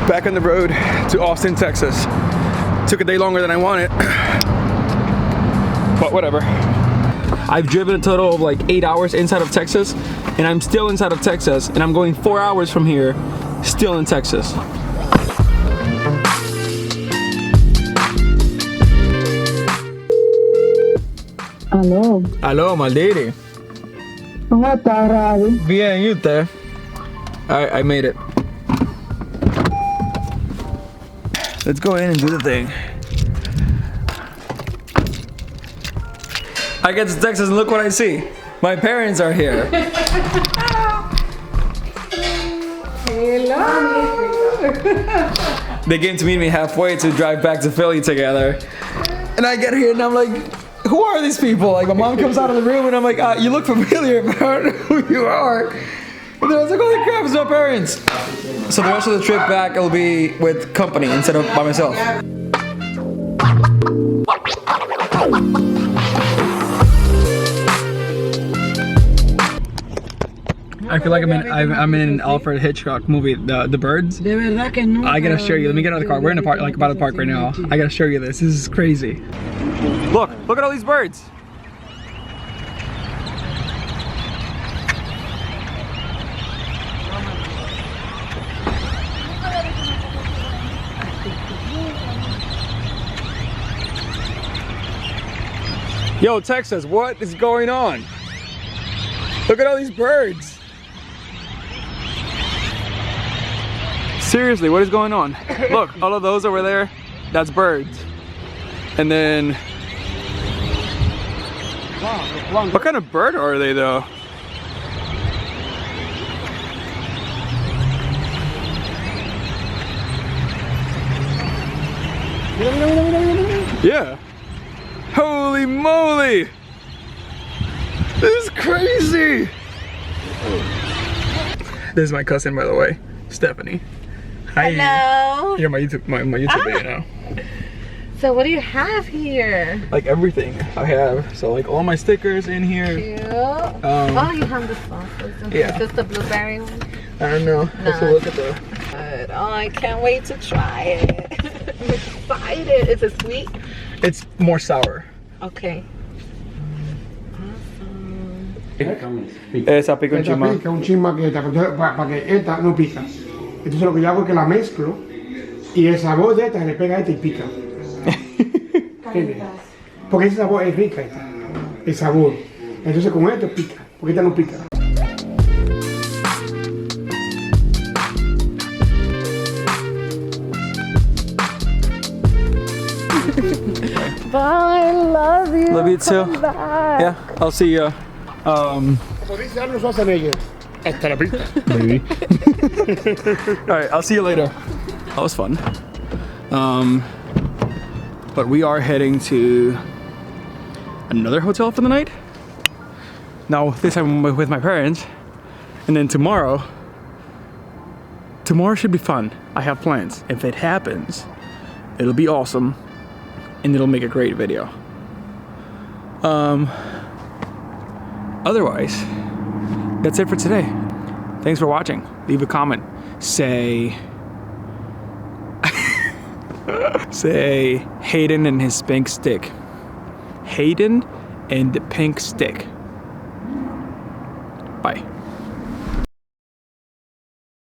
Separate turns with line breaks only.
Back on the road to Austin, Texas. Took a day longer than I wanted, but whatever. I've driven a total of like 8 hours inside of Texas, and I'm still inside of Texas, and I'm going 4 hours from here, still in Texas.
Aló.
Aló, Maldiri.
¿Cómo estás, Ravi?
Bien, ¿y usted? I made it. Let's go in and do the thing. I get to Texas and look what I see. My parents are here.
Hello.
They came to meet me halfway to drive back to Philly together. And I get here and I'm like, who are these people? Like, my mom comes out of the room and I'm like, you look familiar, but I don't know who you are. And then I was like, holy crap, it's my parents. So the rest of the trip back, it'll be with company instead of by myself. I feel like I'm in an Alfred Hitchcock movie, The Birds.
De verdad que no.
I gotta show you. Let me get out of the car. We're in the park, like by the park right now. I gotta show you this. This is crazy. Look at all these birds. Yo, Texas, what is going on? Look at all these birds. Seriously, what is going on? Look, all of those over there, that's birds. And then, what kind of bird are they though? Yeah. Holy moly! This is crazy! This is my cousin, by the way, Stephanie. Hi.
Hello.
You're my YouTube video now.
So what do you have here?
Like everything I have. So like all my stickers in here.
Cute. Oh, you have the sauces.
Yeah.
Is this the blueberry one?
I don't know. Let's
No.
look at the.
Good. Oh, I can't wait to try it. I'm excited. Is it sweet?
It's more sour.
Okay.
Esa pica un
Esta
chima.
pica un chin más que esta, para que esta no pica. Entonces lo que yo hago es que la mezclo y el sabor de esta se le pega a esta y pica. ¿Entiendes? Porque ese sabor es rica, esta, el sabor. Entonces con esto pica, porque esta no pica.
Bye. Love you.
Love you too.
Come back.
Yeah, I'll see you.
Como dice Arnold Schwarzenegger, hasta la pica.
Maybe. Alright, I'll see you later. That was fun. But we are heading to another hotel for the night. Now, this time with my parents. And then tomorrow should be fun. I have plans. If it happens, it'll be awesome. And it'll make a great video. Otherwise, that's it for today. Thanks for watching. Leave a comment. Say Hayden and his pink stick. Hayden and the pink stick. Bye.